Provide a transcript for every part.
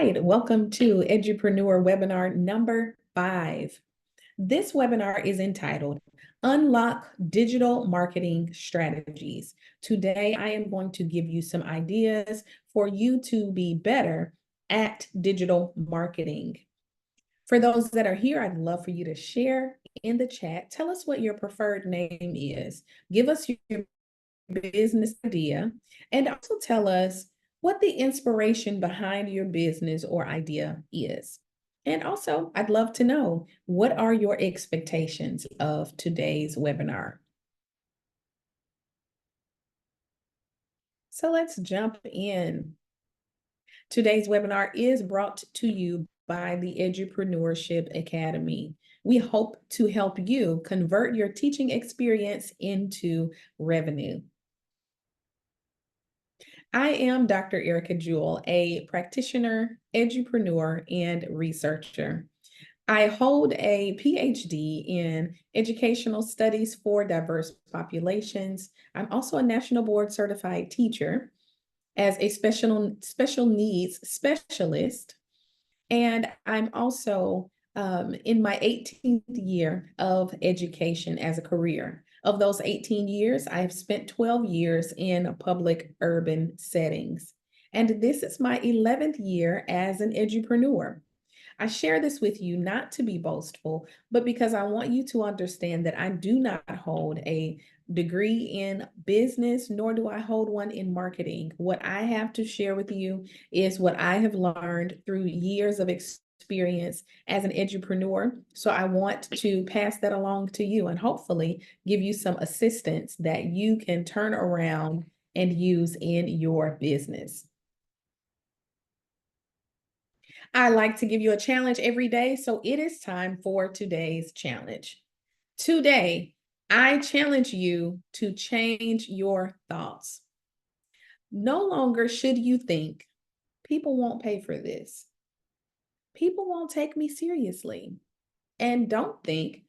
right, welcome to Edupreneur webinar number 5. This webinar is entitled Unlock Digital Marketing Strategies. Today, I am going to give you some ideas for you to be better at digital marketing. For those that are here, I'd love for you to share in the chat. Tell us what your preferred name is. Give us your business idea, and also tell us what the inspiration behind your business or idea is. And also, I'd love to know, what are your expectations of today's webinar? So let's jump in. Today's webinar is brought to you by the Edupreneurship Academy. We hope to help you convert your teaching experience into revenue. I am Dr. Erica Jewell, a practitioner, edupreneur, and researcher. I hold a PhD in educational studies for diverse populations. I'm also a national board certified teacher as a special needs specialist. And I'm also in my 18th year of education as a career. Of those 18 years, I have spent 12 years in public urban settings. And this is my 11th year as an edupreneur. I share this with you not to be boastful, but because I want you to understand that I do not hold a degree in business, nor do I hold one in marketing. What I have to share with you is what I have learned through years of experience as an edupreneur. So I want to pass that along to you and hopefully give you some assistance that you can turn around and use in your business. I like to give you a challenge every day, so it is time for today's challenge. Today, I challenge you to change your thoughts. No longer should you think, people won't pay for this. People won't take me seriously. And don't think,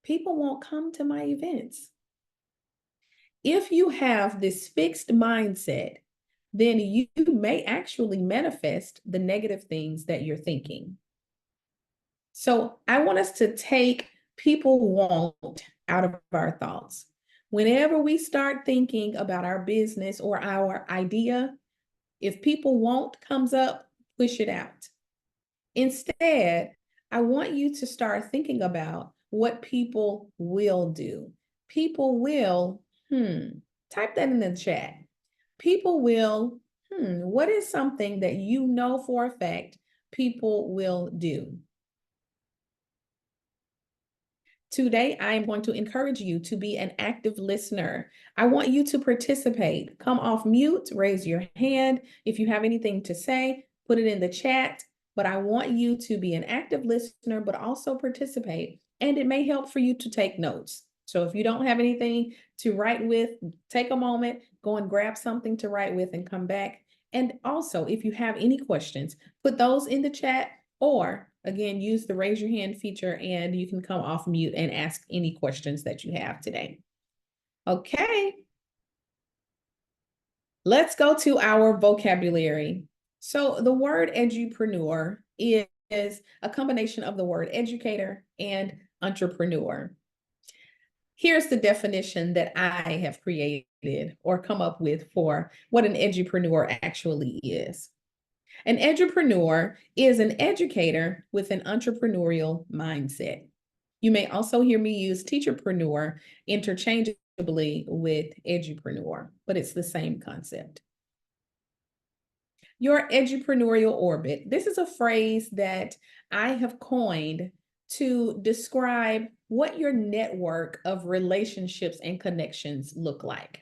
people won't come to my events. If you have this fixed mindset, then you may actually manifest the negative things that you're thinking. So I want us to take people won't out of our thoughts. Whenever we start thinking about our business or our idea, if people won't comes up, push it out. Instead, I want you to start thinking about what people will do. People will, type that in the chat. People will, what is something that you know for a fact people will do? Today, I am going to encourage you to be an active listener. I want you to participate. Come off mute, raise your hand. If you have anything to say, put it in the chat. But I want you to be an active listener, but also participate. And it may help for you to take notes. So if you don't have anything to write with, take a moment, go and grab something to write with and come back. And also, if you have any questions, put those in the chat, or again, use the raise your hand feature and you can come off mute and ask any questions that you have today. Okay. Let's go to our vocabulary. So the word edupreneur is a combination of the word educator and entrepreneur. Here's the definition that I have created or come up with for what an edupreneur actually is. An edupreneur is an educator with an entrepreneurial mindset. You may also hear me use teacherpreneur interchangeably with edupreneur, but it's the same concept. Your edupreneurial orbit. This is a phrase that I have coined to describe what your network of relationships and connections look like.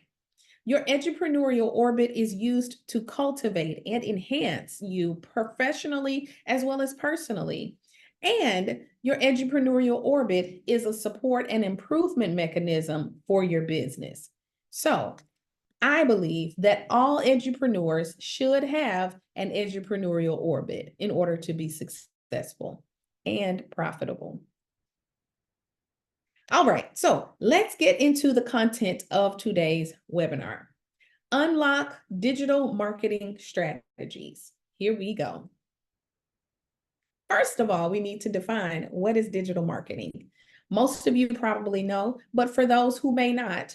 Your edupreneurial orbit is used to cultivate and enhance you professionally as well as personally. And your edupreneurial orbit is a support and improvement mechanism for your business. So I believe that all edupreneurs should have an edupreneurial orbit in order to be successful and profitable. All right, so let's get into the content of today's webinar. Unlock digital marketing strategies. Here we go. First of all, we need to define what is digital marketing. Most of you probably know, but for those who may not,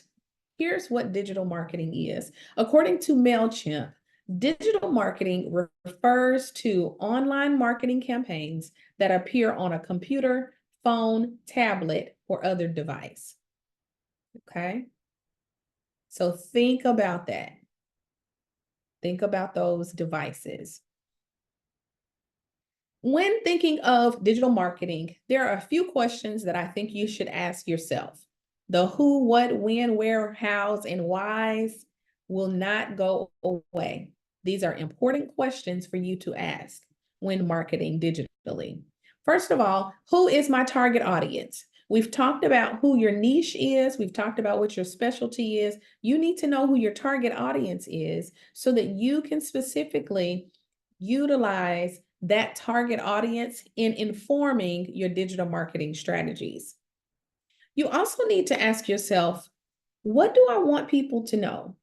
here's what digital marketing is. According to MailChimp, digital marketing refers to online marketing campaigns that appear on a computer, phone, tablet, or other device. Okay? So think about that. Think about those devices. When thinking of digital marketing, there are a few questions that I think you should ask yourself. The who, what, when, where, hows, and whys will not go away. These are important questions for you to ask when marketing digitally. First of all, who is my target audience? We've talked about who your niche is. We've talked about what your specialty is. You need to know who your target audience is so that you can specifically utilize that target audience in informing your digital marketing strategies. You also need to ask yourself, what do I want people to know?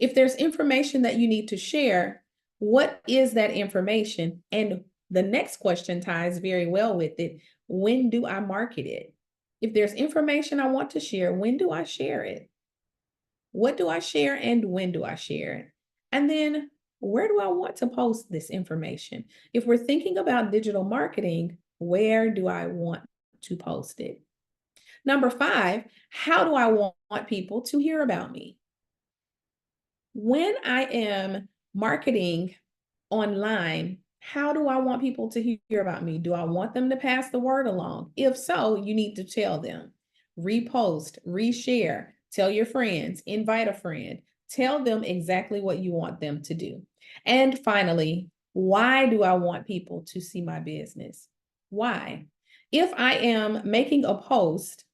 If there's information that you need to share, what is that information? And the next question ties very well with it. When do I market it? If there's information I want to share, when do I share it? What do I share and when do I share it? And then where do I want to post this information? If we're thinking about digital marketing, where do I want to post it? Number 5, how do I want people to hear about me? When I am marketing online, how do I want people to hear about me? Do I want them to pass the word along? If so, you need to tell them. Repost, reshare, tell your friends, invite a friend, tell them exactly what you want them to do. And finally, why do I want people to see my business? Why? If I am making a post,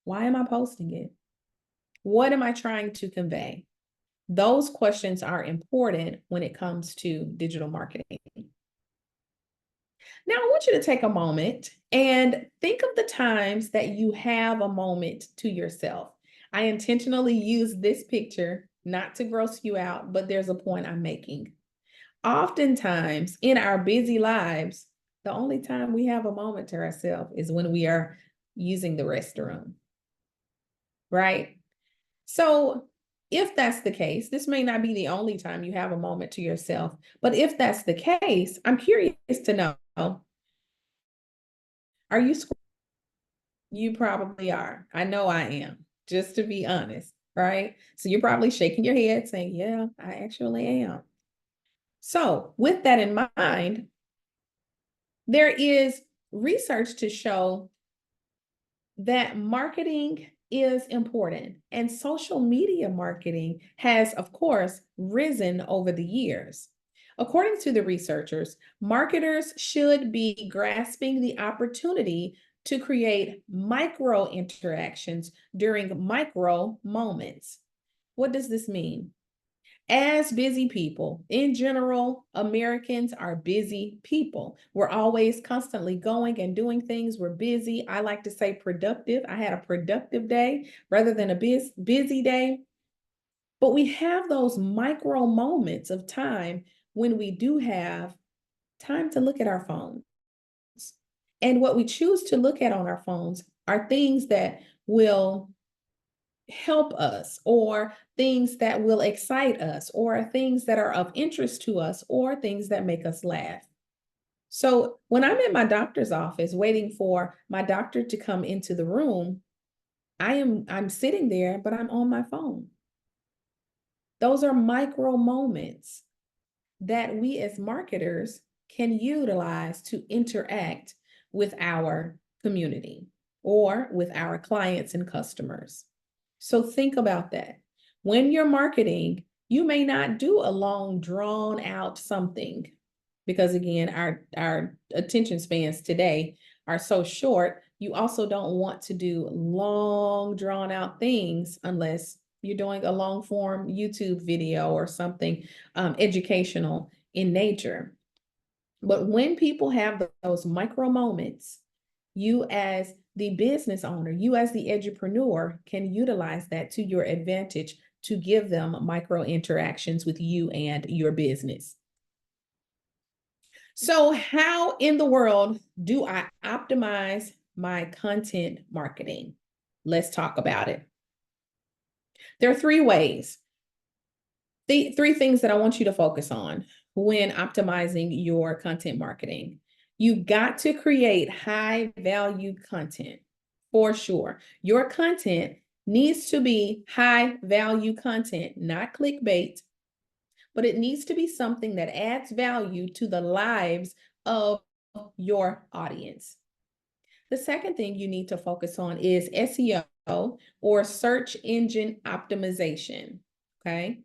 why am I posting it? What am I trying to convey? Those questions are important when it comes to digital marketing. Now, I want you to take a moment and think of the times that you have a moment to yourself. I intentionally use this picture not to gross you out, but there's a point I'm making. Oftentimes in our busy lives, the only time we have a moment to ourselves is when we are using the restroom, right? So if that's the case, this may not be the only time you have a moment to yourself, but if that's the case, I'm curious to know, are you scrolling? You probably are. I know I am, just to be honest, right? So you're probably shaking your head saying, yeah, I actually am. So with that in mind, there is research to show that marketing is important, and social media marketing has, of course, risen over the years. According to the researchers, marketers should be grasping the opportunity to create micro interactions during micro moments. What does this mean? As busy people, in general, Americans are busy people. We're always constantly going and doing things. We're busy. I like to say productive. I had a productive day rather than a busy day. But we have those micro moments of time when we do have time to look at our phones. And what we choose to look at on our phones are things that will help us, or things that will excite us, or things that are of interest to us, or things that make us laugh. So when I'm in my doctor's office waiting for my doctor to come into the room, I'm sitting there, but I'm on my phone. Those are micro moments that we as marketers can utilize to interact with our community or with our clients and customers. So think about that. When you're marketing, you may not do a long, drawn out something, because again, our attention spans today are so short. You also don't want to do long, drawn out things unless you're doing a long form YouTube video or something educational in nature. But when people have those micro moments, you as the business owner, you as the edupreneur can utilize that to your advantage to give them micro interactions with you and your business. So, how in the world do I optimize my content marketing? Let's talk about it. There are three ways, the three things that I want you to focus on when optimizing your content marketing. You got to create high value content for sure. Your content needs to be high value content, not clickbait, but it needs to be something that adds value to the lives of your audience. The second thing you need to focus on is SEO, or search engine optimization. Okay.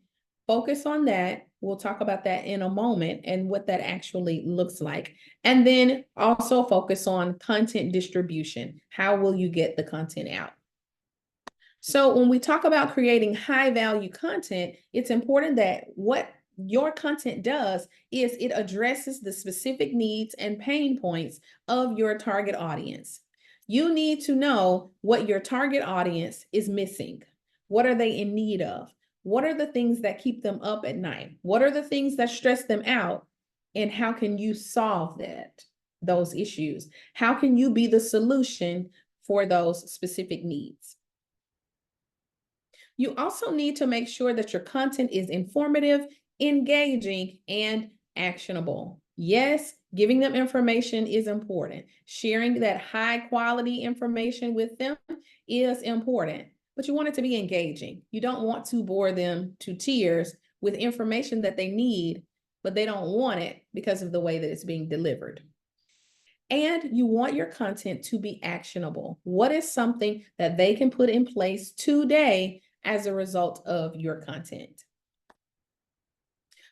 Focus on that. We'll talk about that in a moment and what that actually looks like. And then also focus on content distribution. How will you get the content out? So when we talk about creating high value content, it's important that what your content does is it addresses the specific needs and pain points of your target audience. You need to know what your target audience is missing. What are they in need of? What are the things that keep them up at night? What are the things that stress them out? And how can you solve those issues? How can you be the solution for those specific needs? You also need to make sure that your content is informative, engaging, and actionable. Yes, giving them information is important. Sharing that high quality information with them is important, but you want it to be engaging. You don't want to bore them to tears with information that they need, but they don't want it because of the way that it's being delivered. And you want your content to be actionable. What is something that they can put in place today as a result of your content?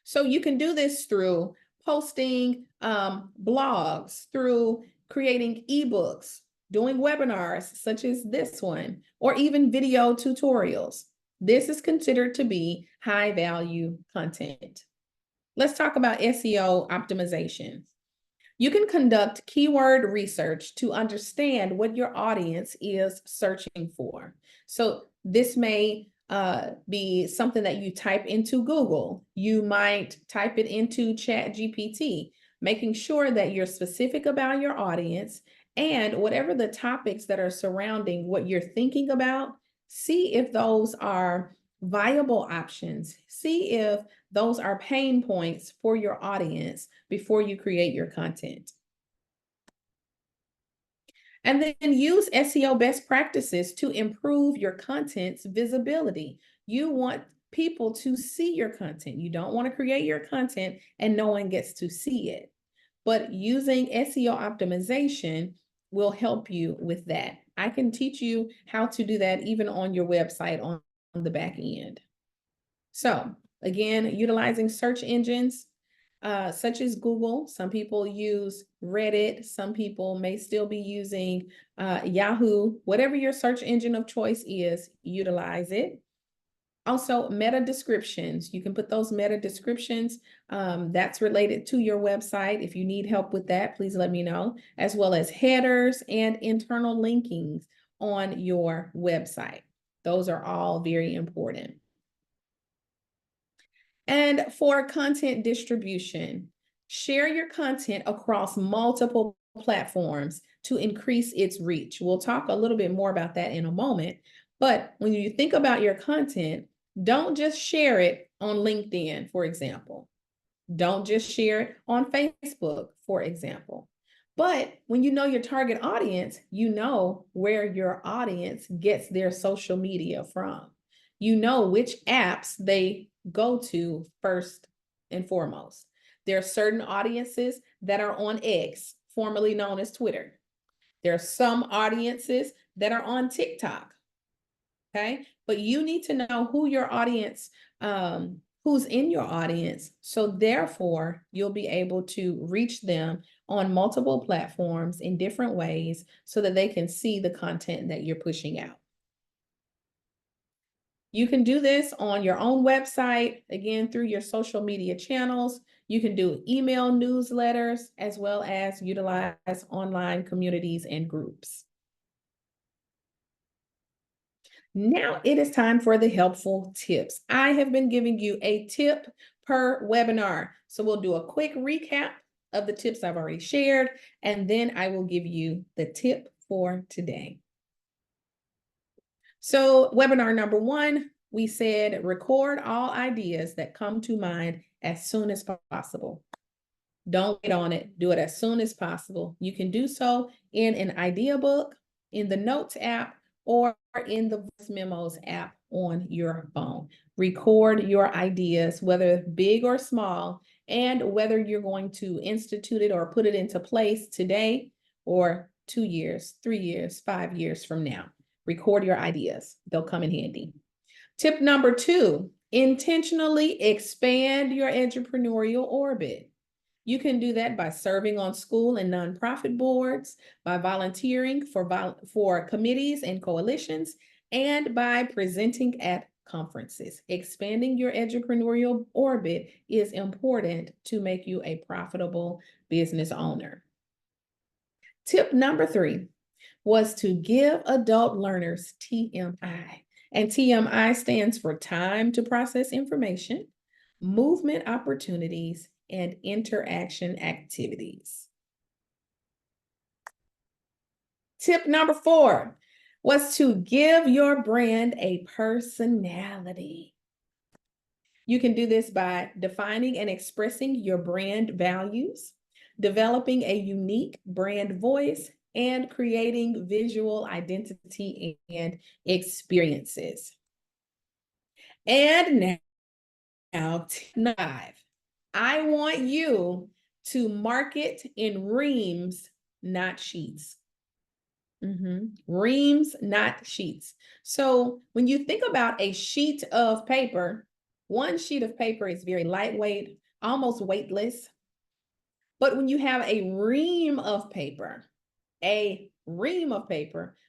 So you can do this through posting blogs, through creating ebooks, doing webinars such as this one, or even video tutorials. This is considered to be high value content. Let's talk about SEO optimization. You can conduct keyword research to understand what your audience is searching for. So this may be something that you type into Google. You might type it into ChatGPT, making sure that you're specific about your audience and whatever the topics that are surrounding what you're thinking about, see if those are viable options. See if those are pain points for your audience before you create your content. And then use SEO best practices to improve your content's visibility. You want people to see your content. You don't want to create your content and no one gets to see it. But using SEO optimization will help you with that. I can teach you how to do that even on your website on the back end. So again, utilizing search engines such as Google. Some people use Reddit. Some people may still be using Yahoo. Whatever your search engine of choice is, utilize it. Also, meta descriptions. You can put those meta descriptions that's related to your website. If you need help with that, please let me know, as well as headers and internal linkings on your website. Those are all very important. And for content distribution, share your content across multiple platforms to increase its reach. We'll talk a little bit more about that in a moment. But when you think about your content, don't just share it on LinkedIn, for example. Don't just share it on Facebook, for example. But when you know your target audience, you know where your audience gets their social media from. You know which apps they go to first and foremost. There are certain audiences that are on X, formerly known as Twitter. There are some audiences that are on TikTok. Okay. But you need to know who your audience, who's in your audience. So therefore, you'll be able to reach them on multiple platforms in different ways so that they can see the content that you're pushing out. You can do this on your own website, again, through your social media channels. You can do email newsletters, as well as utilize online communities and groups. Now it is time for the helpful tips. I have been giving you a tip per webinar. So we'll do a quick recap of the tips I've already shared, and then I will give you the tip for today. So webinar number 1, we said record all ideas that come to mind as soon as possible. Don't wait on it. Do it as soon as possible. You can do so in an idea book, in the Notes app, or in the Voice Memos app on your phone. Record your ideas, whether big or small, and whether you're going to institute it or put it into place today or 2 years, 3 years, 5 years from now. Record your ideas. They'll come in handy. Tip number 2, intentionally expand your entrepreneurial orbit. You can do that by serving on school and nonprofit boards, by volunteering for committees and coalitions, and by presenting at conferences. Expanding your entrepreneurial orbit is important to make you a profitable business owner. Tip number 3 was to give adult learners TMI. And TMI stands for time to process information, movement opportunities, and interaction activities. Tip number 4 was to give your brand a personality. You can do this by defining and expressing your brand values, developing a unique brand voice, and creating visual identity and experiences. And now, tip 5. I want you to market in reams, not sheets. Reams, not sheets. So when you think about a sheet of paper, one sheet of paper is very lightweight, almost weightless. But when you have a ream of paper,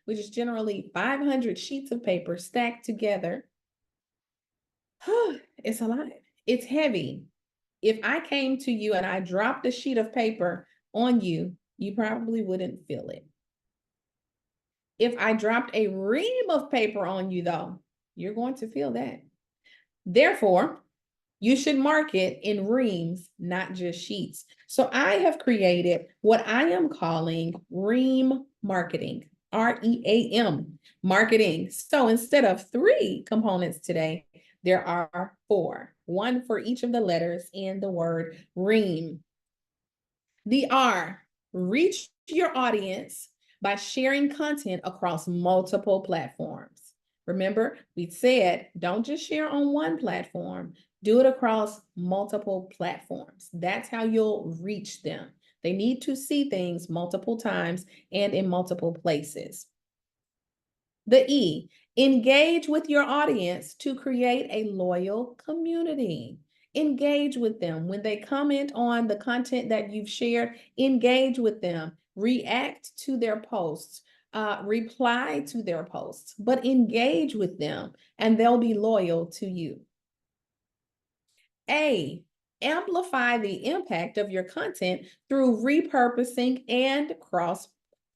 which is generally 500 sheets of paper stacked together, it's a lot. It's heavy. If I came to you and I dropped a sheet of paper on you, you probably wouldn't feel it. If I dropped a ream of paper on you, though, you're going to feel that. Therefore, you should market in reams, not just sheets. So I have created what I am calling ream marketing, REAM marketing. So instead of 3 components today, there are 4, 1 for each of the letters in the word ream. The R, reach your audience by sharing content across multiple platforms. Remember, we said don't just share on one platform, do it across multiple platforms. That's how you'll reach them. They need to see things multiple times and in multiple places. The E, engage with your audience to create a loyal community. Engage with them. When they comment on the content that you've shared, engage with them. React to their posts. Reply to their posts, but engage with them and they'll be loyal to you. A, amplify the impact of your content through repurposing and cross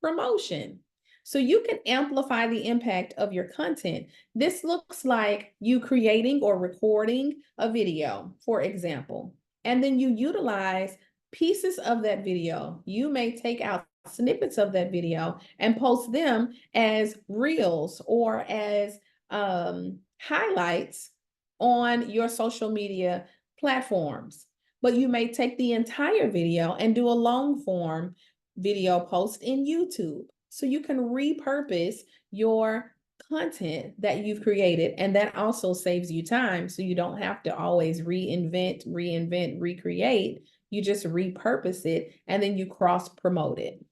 promotion. So you can amplify the impact of your content. This looks like you creating or recording a video, for example, and then you utilize pieces of that video. You may take out snippets of that video and post them as reels or as highlights on your social media platforms. But you may take the entire video and do a long form video post in YouTube. So you can repurpose your content that you've created, and that also saves you time. So you don't have to always reinvent, recreate. You just repurpose it and then you cross promote it.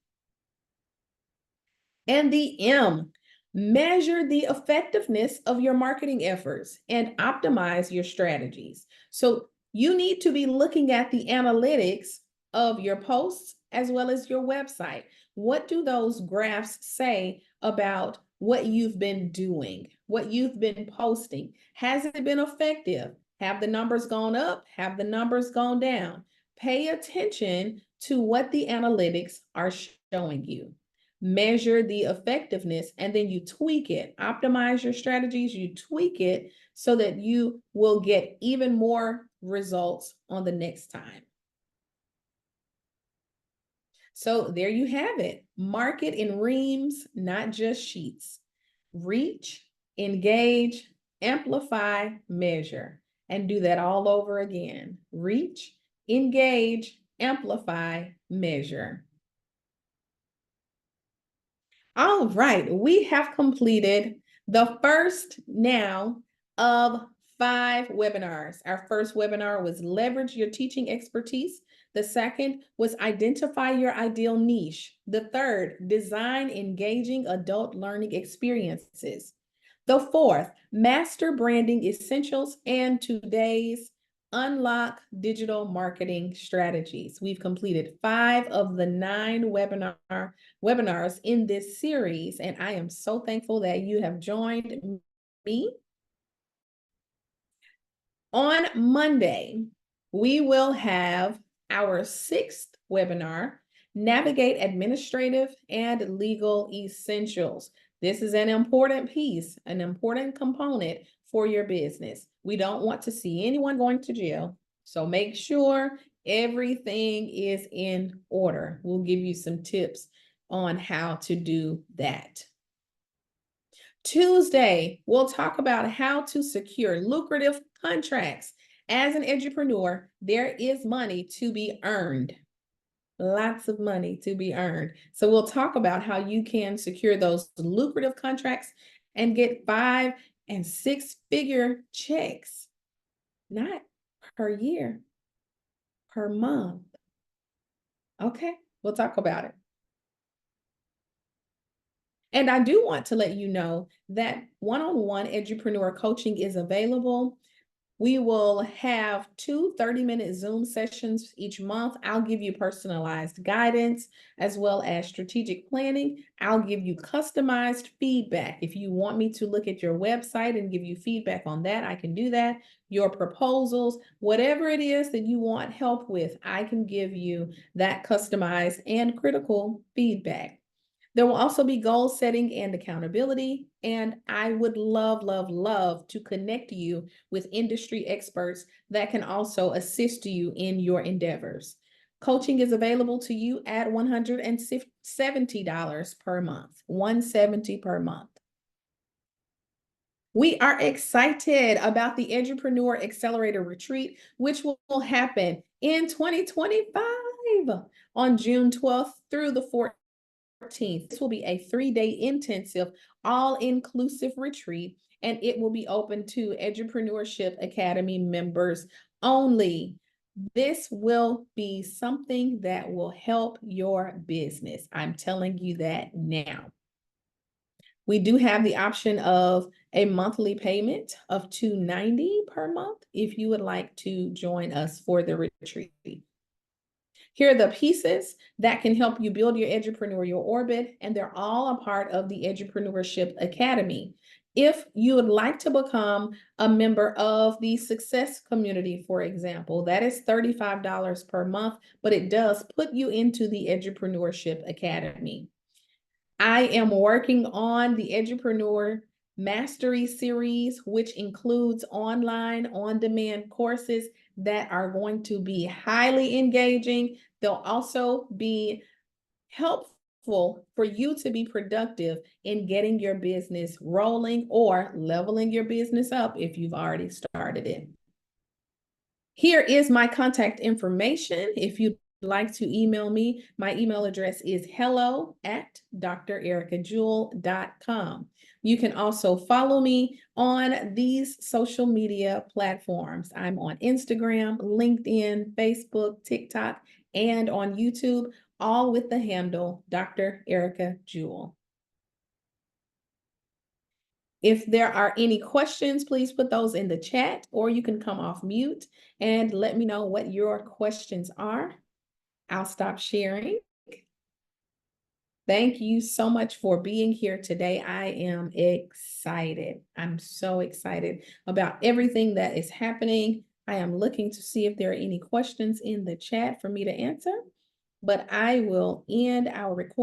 And the M, measure the effectiveness of your marketing efforts and optimize your strategies. So you need to be looking at the analytics of your posts as well as your website. What do those graphs say about what you've been doing, what you've been posting? Has it been effective? Have the numbers gone up? Have the numbers gone down? Pay attention to what the analytics are showing you. Measure the effectiveness, and then you tweak it. Optimize your strategies, you tweak it so that you will get even more results on the next time. So there you have it. Market in reams, not just sheets. Reach, engage, amplify, measure. And do that all over again. Reach, engage, amplify, measure. All right, we have completed the first now of 5 webinars. Our first webinar was leverage your teaching expertise. The second was identify your ideal niche. The third, design engaging adult learning experiences. The fourth, master branding essentials. And today's unlock digital marketing strategies. We've completed 5 of the 9 webinars in this series, and I am so thankful that you have joined me. On Monday, we will have our 6th webinar, Navigate Administrative and Legal Essentials. This is an important piece, an important component for your business. We don't want to see anyone going to jail, so make sure everything is in order. We'll give you some tips on how to do that. Tuesday, we'll talk about how to secure lucrative contracts. As an edupreneur, there is money to be earned. Lots of money to be earned. So we'll talk about how you can secure those lucrative contracts and get 5- and 6-figure checks, not per year, per month. Okay, we'll talk about it. And I do want to let you know that one-on-one edupreneur coaching is available. We will have 2 30-minute Zoom sessions each month. I'll give you personalized guidance as well as strategic planning. I'll give you customized feedback. If you want me to look at your website and give you feedback on that, I can do that. Your proposals, whatever it is that you want help with, I can give you that customized and critical feedback. There will also be goal setting and accountability. And I would love, love, love to connect you with industry experts that can also assist you in your endeavors. Coaching is available to you at $170 per month, $170 per month. We are excited about the Edupreneur Accelerator Retreat, which will happen in 2025 on June 12th through the 14th. This will be a 3-day intensive, all-inclusive retreat, and it will be open to Edupreneurship Academy members only. This will be something that will help your business. I'm telling you that now. We do have the option of a monthly payment of $290 per month if you would like to join us for the retreat. Here are the pieces that can help you build your edupreneurial orbit, and they're all a part of the Edupreneurship Academy. If you would like to become a member of the Success Community, for example, that is $35 per month, but it does put you into the Edupreneurship Academy. I am working on the Edupreneur Mastery Series, which includes online, on-demand courses that are going to be highly engaging. They'll also be helpful for you to be productive in getting your business rolling or leveling your business up if you've already started it. Here is my contact information. If you'd like to email me, my email address is hello@drericajewell.com. You can also follow me on these social media platforms. I'm on Instagram, LinkedIn, Facebook, TikTok, and on YouTube, all with the handle Dr. Erica Jewell. If there are any questions, please put those in the chat, or you can come off mute and let me know what your questions are. I'll stop sharing. Thank you so much for being here today. I am excited. I'm so excited about everything that is happening. I am looking to see if there are any questions in the chat for me to answer, but I will end our recording.